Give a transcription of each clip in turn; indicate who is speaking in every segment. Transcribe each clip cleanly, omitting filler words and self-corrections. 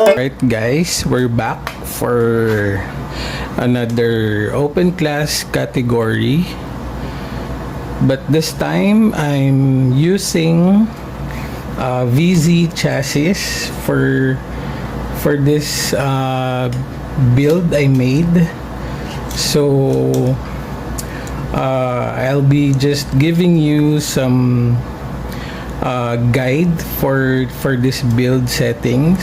Speaker 1: Alright guys, we're back for another open class category, but this time I'm using VZ chassis for this build I made. So I'll be just giving you some guide for this build settings.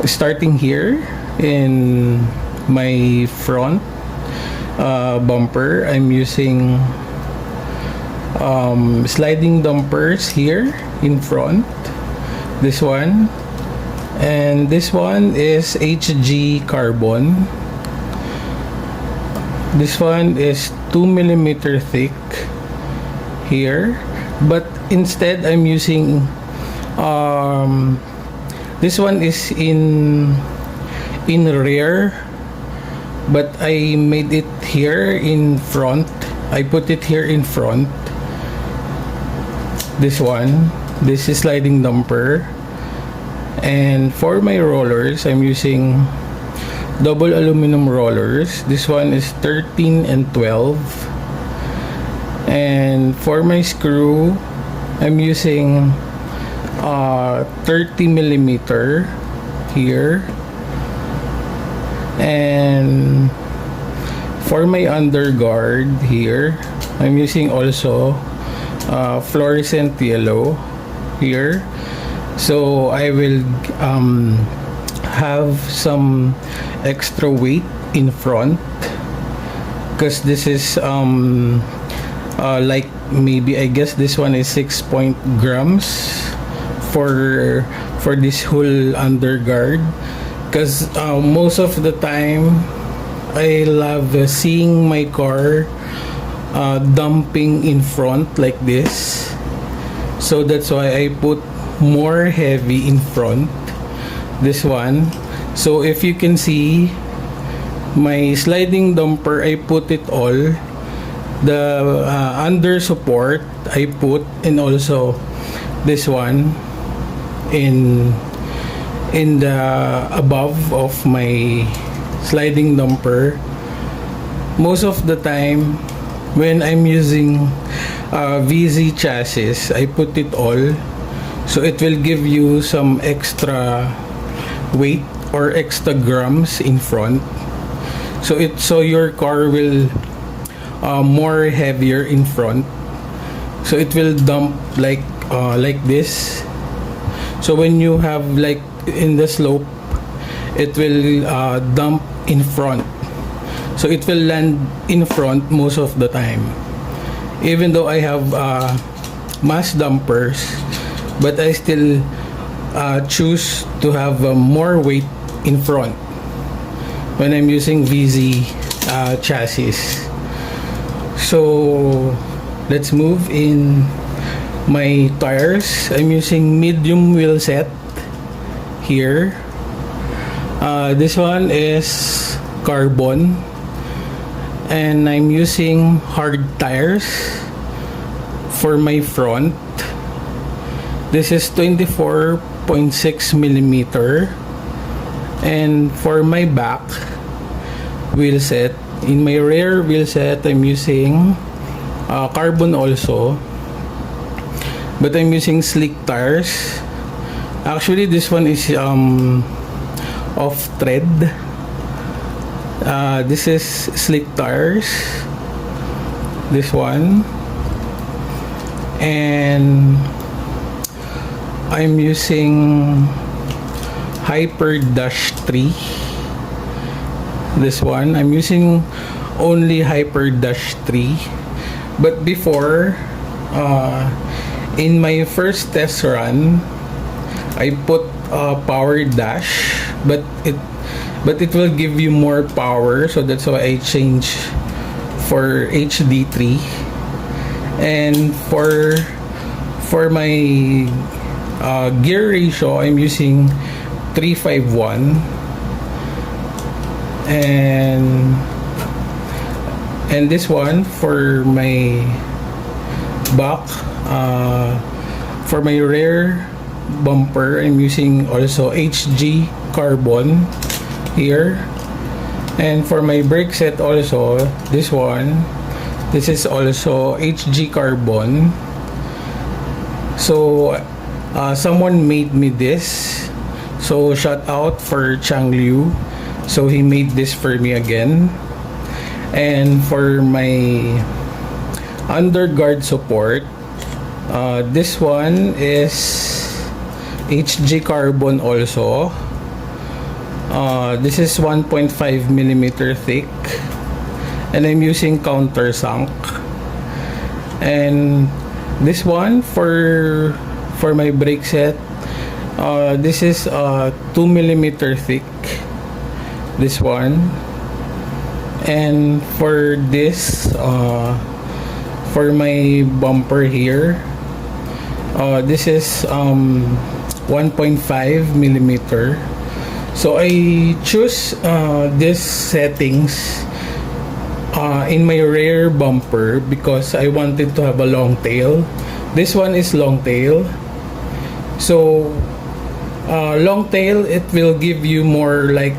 Speaker 1: Starting here in my front bumper, I'm using sliding dampers here in front. This one, and this one is HG carbon. This one is 2mm thick here, but instead I'm using this one is in rear, but I made it here in front. I put it here in front. This is sliding damper. And for my rollers, I'm using double aluminum rollers. This one is 13 and 12. And for my screw, I'm using 30mm here. And for my underguard here, I'm using also fluorescent yellow here. So I will have some extra weight in front, because this is like, maybe I guess this one is 6 grams for this whole underguard, because most of the time I love seeing my car dumping in front like this. So that's why I put more heavy in front, this one. So if you can see my sliding damper, I put it all. The under support I put, and also this one in the above of my sliding damper. Most of the time when I'm using VZ chassis, I put it all, so it will give you some extra weight or extra grams in front, so your car will more heavier in front, so it will dump like this. So when you have like in the slope, it will dump in front, so it will land in front most of the time. Even though I have mass dampers, but I still choose to have more weight in front when I'm using VZ chassis. So let's move in my tires. I'm using medium wheel set here. This one is carbon, and I'm using hard tires for my front. This is 24.6mm, and for my back wheel set, in my rear wheel set, I'm using carbon also, but I'm using slick tires. Actually, this one is off thread. This is slick tires, this one, and I'm using hyperdash 3. This one, I'm using only hyperdash 3. But before, in my first test run, I put power dash, but it will give you more power, so that's why I changed for HD3. And for my gear ratio, I'm using 351, and this one for my back. For my rear bumper, I'm using also HG carbon here. And for my brake set also, this is also HG carbon. So someone made me this, so shout out for Chang Liu. So he made this for me again. And for my underguard support, this one is HG carbon also. This is 1.5 millimeter thick, and I'm using countersunk. And this one for my brake set, this is 2 millimeter thick, this one. And for this, for my bumper here, this is 1.5 millimeter. So I choose this settings in my rear bumper because I wanted to have a long tail. This one is long tail. So long tail, it will give you more like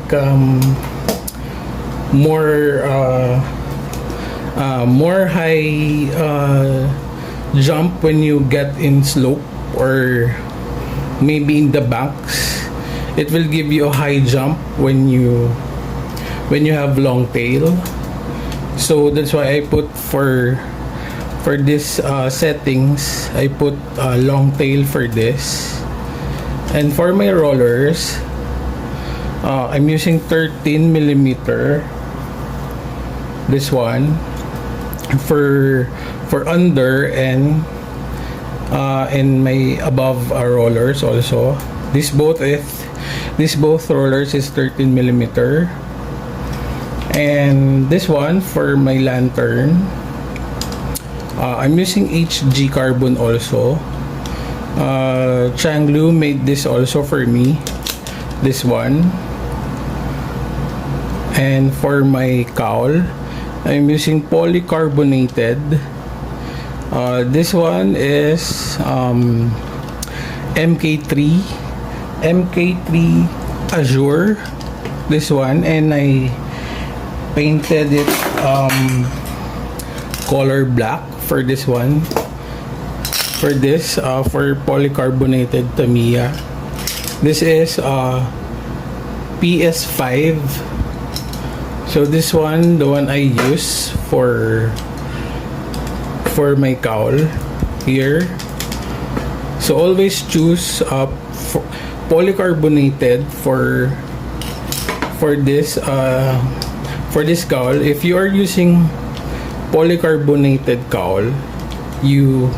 Speaker 1: more high jump when you get in slope, or maybe in the banks. It will give you a high jump when you have long tail. So that's why I put for this settings, I put long tail for this. And for my rollers, I'm using 13 millimeter, this one, for under and my above rollers also. This both rollers is 13 millimeter. And this one for my lantern, I'm using HG carbon also. Chang Liu made this also for me, this one. And for my cowl, I'm using polycarbonated. This one is MK3 Azure, this one, and I painted it color black for this one. For this, for polycarbonated Tamiya, this is PS5. So this one, the one I use for my cowl here. So always choose polycarbonated for this cowl. If you are using polycarbonated cowl, you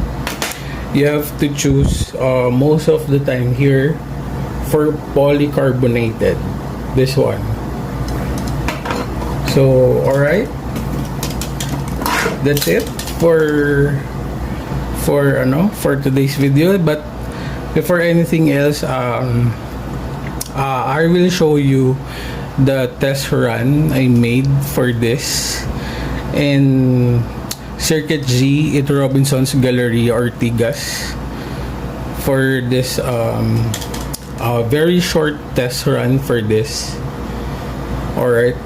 Speaker 1: have to choose most of the time here for polycarbonated, this one. So alright, that's it for today's video. But before anything else, I will show you the test run I made for this in Circuit G at Robinson's Galleria, Ortigas, for this very short test run for this. Alright,